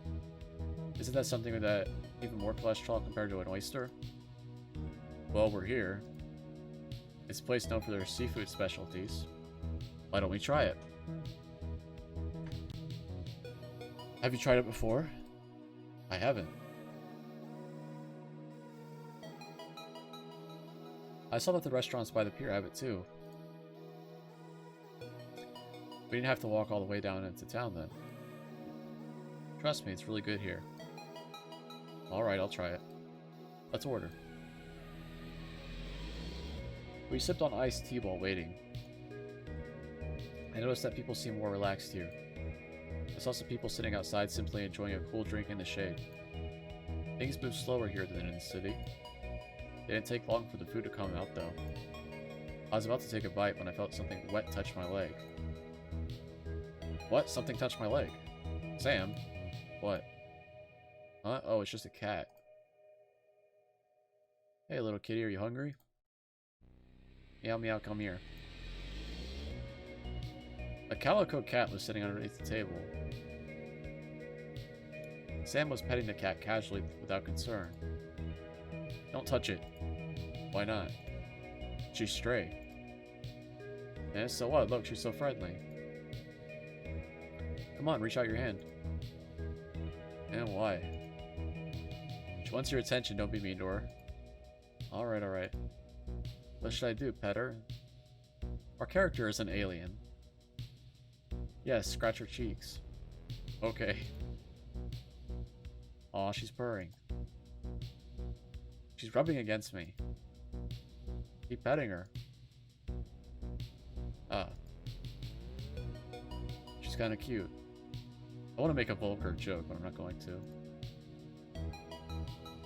Isn't that something with that even more cholesterol compared to an oyster? Well, we're here. It's a place known for their seafood specialties. Why don't we try it? Have you tried it before? I haven't. I saw that the restaurants by the pier have it too. We didn't have to walk all the way down into town then. Trust me, it's really good here. Alright, I'll try it. Let's order. We sipped on iced tea while waiting. I noticed that people seem more relaxed here. I saw some people sitting outside simply enjoying a cool drink in the shade. Things move slower here than in the city. It didn't take long for the food to come out though. I was about to take a bite when I felt something wet touch my leg. What? Something touched my leg? Sam? What? Huh? Oh, it's just a cat. Hey, little kitty, are you hungry? Meow meow, come here. A calico cat was sitting underneath the table. Sam was petting the cat casually without concern. Don't touch it. Why not? She's stray. Eh, so what? Look, she's so friendly. Come on, reach out your hand. And why? She wants your attention, don't be mean to her. Alright, alright. What should I do, pet her? Our character is an alien. Yes, scratch her cheeks. Okay. Aw, she's purring. She's rubbing against me. Keep petting her. Ah. She's kinda cute. I want to make a vulgar joke, but I'm not going to.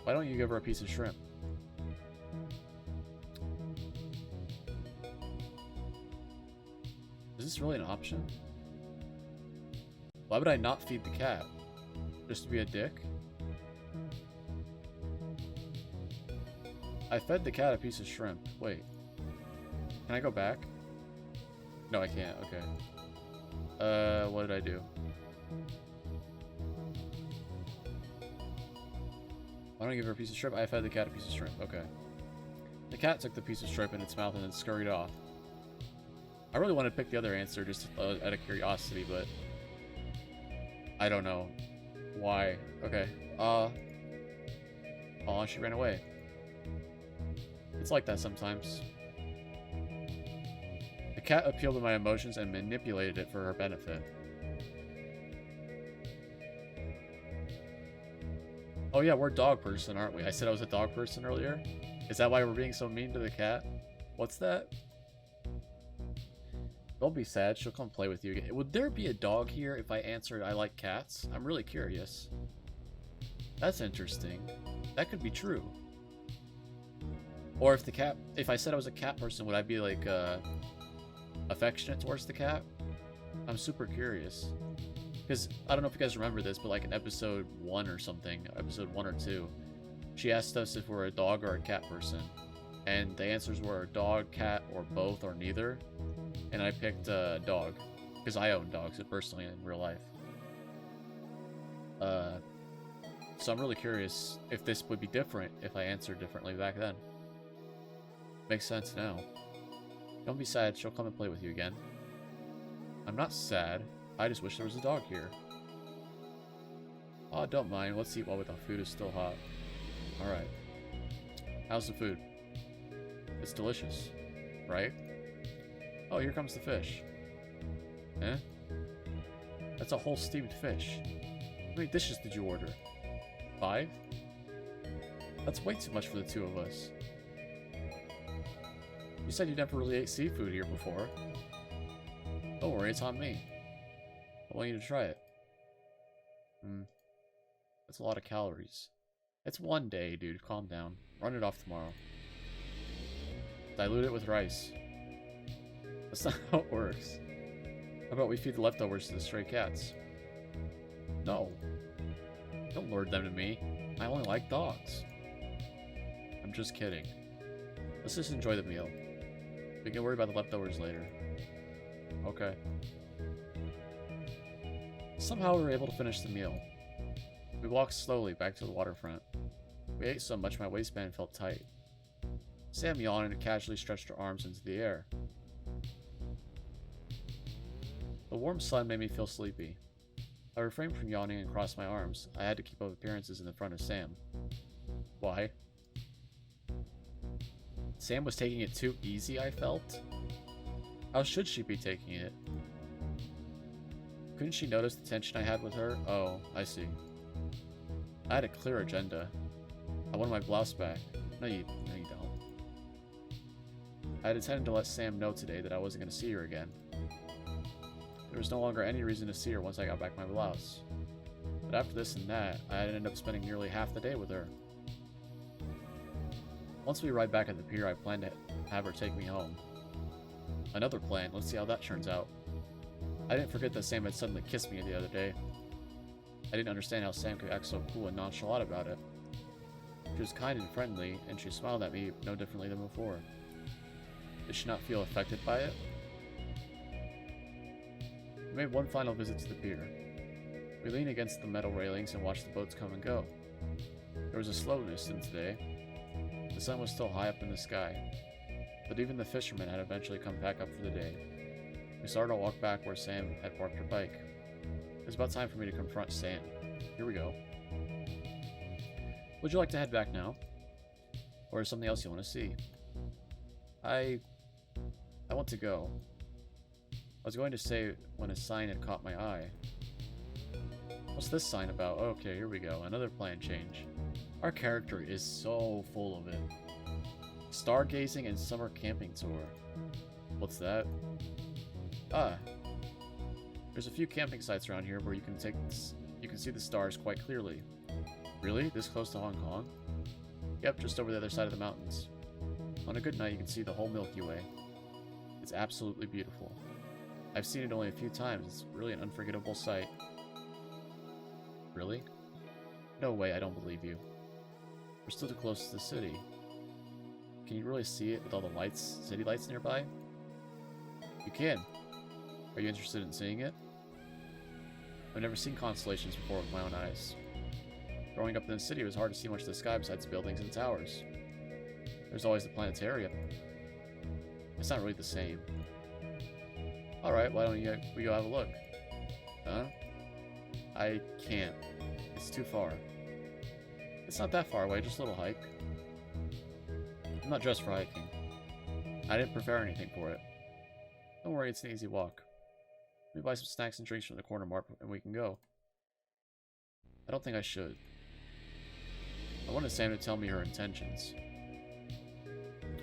Why don't you give her a piece of shrimp? Is this really an option? Why would I not feed the cat? Just to be a dick? I fed the cat a piece of shrimp. Wait. Can I go back? No, I can't. Okay. What did I do? Why don't I give her a piece of shrimp? I fed the cat a piece of shrimp. Okay. The cat took the piece of shrimp in its mouth and then scurried off. I really wanted to pick the other answer just out of curiosity, but I don't know why. Okay. Oh, she ran away. It's like that sometimes. The cat appealed to my emotions and manipulated it for her benefit. Oh yeah, we're dog person, aren't we? I said I was a dog person earlier. Is that why we're being so mean to the cat? What's that? Don't be sad, she'll come play with you again. Would there be a dog here if I answered I like cats? I'm really curious. That's interesting. That could be true. Or if I said I was a cat person, would I be like affectionate towards the cat? I'm super curious. Because I don't know if you guys remember this, but like in episode 1 or something, episode 1 or 2, she asked us if we're a dog or a cat person. And the answers were dog, cat, or both, or neither. And I picked dog, because I own dogs personally in real life. So I'm really curious if this would be different if I answered differently back then. Makes sense now. Don't be sad, she'll come and play with you again. I'm not sad. I just wish there was a dog here. Oh, don't mind. Let's eat while the food is still hot. Alright. How's the food? It's delicious, right? Oh, here comes the fish. Eh? That's a whole steamed fish. How many dishes did you order? 5? That's way too much for the 2 of us. You said you never really ate seafood here before. Don't worry, it's on me. I want you to try it. That's a lot of calories. It's one day, dude. Calm down. Run it off tomorrow. Dilute it with rice. That's not how it works. How about we feed the leftovers to the stray cats? No. Don't lure them to me. I only like dogs. I'm just kidding. Let's just enjoy the meal. We can worry about the leftovers later. Okay. Somehow we were able to finish the meal. We walked slowly back to the waterfront. We ate so much my waistband felt tight. Sam yawned and casually stretched her arms into the air. The warm sun made me feel sleepy. I refrained from yawning and crossed my arms. I had to keep up appearances in the front of Sam. Why? Sam was taking it too easy, I felt. How should she be taking it? Couldn't she notice the tension I had with her? Oh, I see. I had a clear agenda. I wanted my blouse back. No, you don't. I had intended to let Sam know today that I wasn't going to see her again. There was no longer any reason to see her once I got back my blouse. But after this and that, I had ended up spending nearly half the day with her. Once we ride back at the pier, I plan to have her take me home. Another plan, let's see how that turns out. I didn't forget that Sam had suddenly kissed me the other day. I didn't understand how Sam could act so cool and nonchalant about it. She was kind and friendly, and she smiled at me no differently than before. Did she not feel affected by it? We made one final visit to the pier. We leaned against the metal railings and watched the boats come and go. There was a slowness in today. The sun was still high up in the sky, but even the fishermen had eventually come back up for the day. We started to walk back where Sam had parked her bike. It was about time for me to confront Sam. Here we go. Would you like to head back now? Or is something else you want to see? I want to go. I was going to say when a sign had caught my eye. What's this sign about? Okay, here we go. Another plan change. Our character is so full of it. Stargazing and summer camping tour. What's that? Ah. There's a few camping sites around here where you can see the stars quite clearly. Really? This close to Hong Kong? Yep, just over the other side of the mountains. On a good night, you can see the whole Milky Way. It's absolutely beautiful. I've seen it only a few times. It's really an unforgettable sight. Really? No way, I don't believe you. We're still too close to the city. Can you really see it with all the lights, city lights nearby? You can. Are you interested in seeing it? I've never seen constellations before with my own eyes. Growing up in the city, it was hard to see much of the sky besides buildings and towers. There's always the planetarium. It's not really the same. Alright, why don't we go have a look? Huh? I can't. It's too far. It's not that far away, just a little hike. I'm not dressed for hiking. I didn't prepare anything for it. Don't worry, it's an easy walk. Let me buy some snacks and drinks from the corner mart and we can go. I don't think I should. I wanted Sam to tell me her intentions.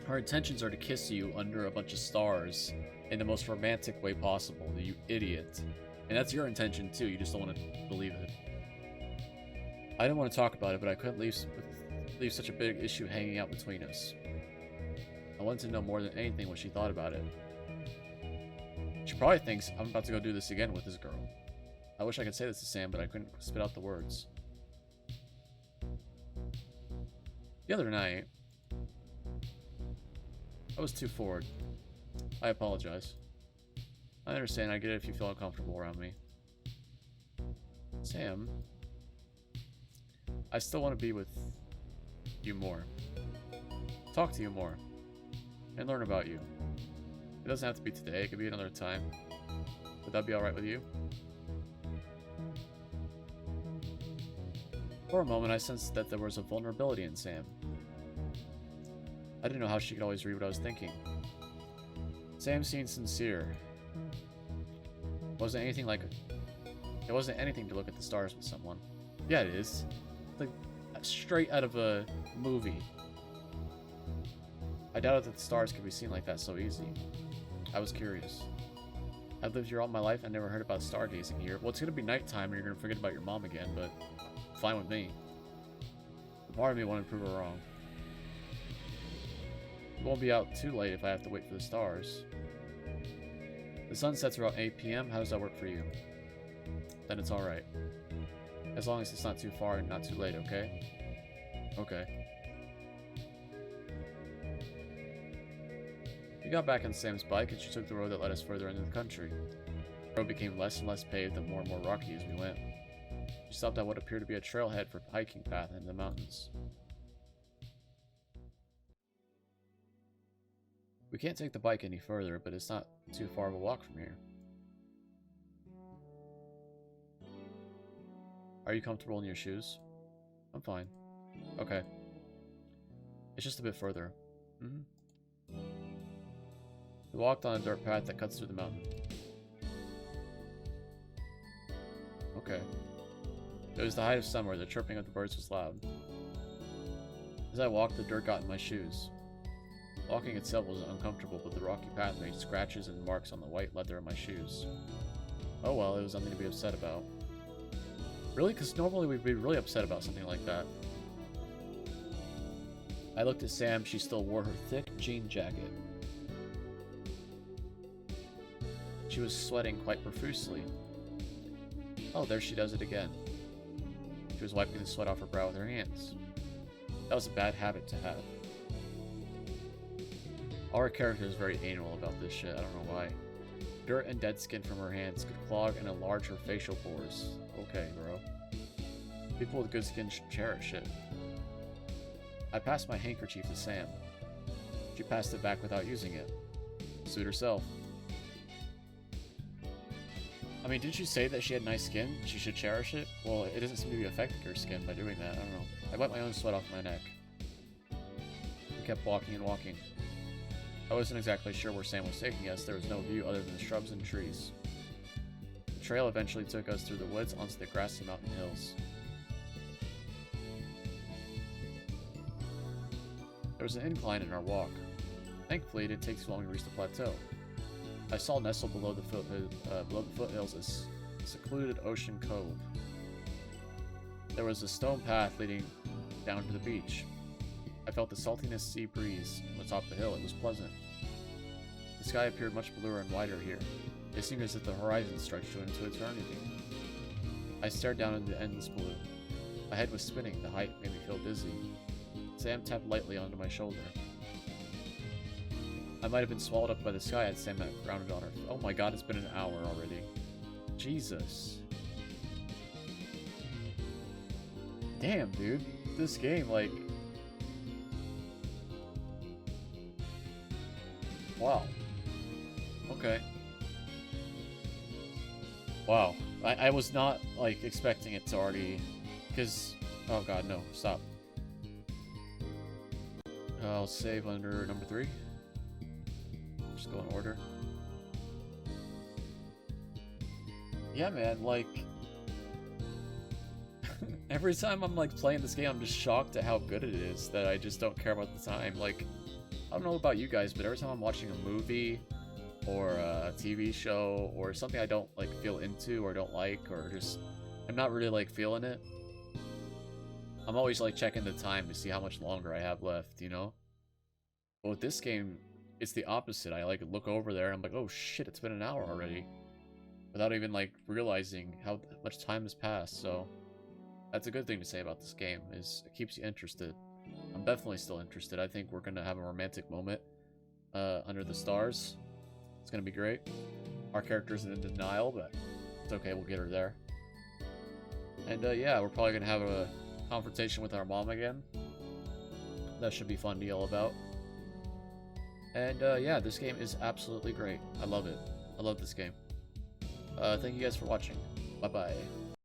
Her intentions are to kiss you under a bunch of stars in the most romantic way possible, you idiot. And that's your intention too, you just don't want to believe it. I didn't want to talk about it, but I couldn't leave such a big issue hanging out between us. I wanted to know more than anything what she thought about it. She probably thinks I'm about to go do this again with this girl. I wish I could say this to Sam, but I couldn't spit out the words. The other night, I was too forward. I apologize. I understand, I get it if you feel uncomfortable around me. Sam, I still want to be with you more. Talk to you more. And learn about you. It doesn't have to be today, it could be another time. Would that be alright with you? For a moment, I sensed that there was a vulnerability in Sam. I didn't know how she could always read what I was thinking. Sam seemed sincere. It wasn't anything to look at the stars with someone. Yeah, it is. Like, straight out of a movie. I doubted that the stars could be seen like that so easy. I was curious. I've lived here all my life and never heard about stargazing here. Well, it's gonna be nighttime and you're gonna forget about your mom again, but fine with me. Part of me wanted to prove her wrong. It won't be out too late if I have to wait for the stars. The sun sets around 8 p.m. How does that work for you? Then it's alright. As long as it's not too far and not too late, okay? Okay. We got back on Sam's bike and she took the road that led us further into the country. The road became less and less paved and more rocky as we went. She stopped at what appeared to be a trailhead for a hiking path into the mountains. We can't take the bike any further, but it's not too far of a walk from here. Are you comfortable in your shoes? I'm fine. Okay. It's just a bit further. walked on a dirt path that cuts through the mountain. Okay. It was the height of summer. The chirping of the birds was loud. As I walked, the dirt got in my shoes. Walking itself was uncomfortable, but the rocky path made scratches and marks on the white leather of my shoes. Oh well, it was nothing to be upset about. Really? Because normally we'd be really upset about something like that. I looked at Sam. She still wore her thick jean jacket. She was sweating quite profusely. Oh, there she does it again. She was wiping the sweat off her brow with her hands. That was a bad habit to have. Our character is very anal about this shit, I don't know why. Dirt and dead skin from her hands could clog and enlarge her facial pores. Okay, bro. People with good skin should cherish it. I passed my handkerchief to Sam. She passed it back without using it. Suit herself. I mean, didn't you say that she had nice skin? She should cherish it? Well, it doesn't seem to be affecting her skin by doing that. I don't know. I wiped my own sweat off my neck. We kept walking and walking. I wasn't exactly sure where Sam was taking us. There was no view other than the shrubs and trees. The trail eventually took us through the woods onto the grassy mountain hills. There was an incline in our walk. Thankfully, it didn't take too long to reach the plateau. I saw nestled below the foothills a secluded ocean cove. There was a stone path leading down to the beach. I felt the saltiness sea breeze from atop the hill. It was pleasant. The sky appeared much bluer and wider here. It seemed as if the horizon stretched into eternity. I stared down into the endless blue. My head was spinning. The height made me feel dizzy. Sam tapped lightly onto my shoulder. I might have been swallowed up by the sky had Sam not grounded on her. Oh my god, it's been an hour already. Jesus. Damn, dude. This game, like... Wow. Okay. Wow. I was not, like, expecting it to already... Because... Oh god, no. Stop. I'll save under number 3. Just go in order. Yeah, man, like... every time I'm, like, playing this game, I'm just shocked at how good it is, that I just don't care about the time. Like, I don't know about you guys, but every time I'm watching a movie, or a TV show, or something I don't, like, feel into, or don't like, or just... I'm not really, like, feeling it. I'm always, like, checking the time to see how much longer I have left, you know? But with this game, it's the opposite. I, like, look over there, and I'm like, oh shit, it's been an hour already. Without even, like, realizing how much time has passed, so... That's a good thing to say about this game, is it keeps you interested. I'm definitely still interested. I think we're gonna have a romantic moment under the stars. It's gonna be great. Our character's in denial, but it's okay, we'll get her there. And yeah, we're probably gonna have a confrontation with our mom again. That should be fun to yell about. And yeah, this game is absolutely great. I love it. I love this game. Thank you guys for watching. Bye-bye.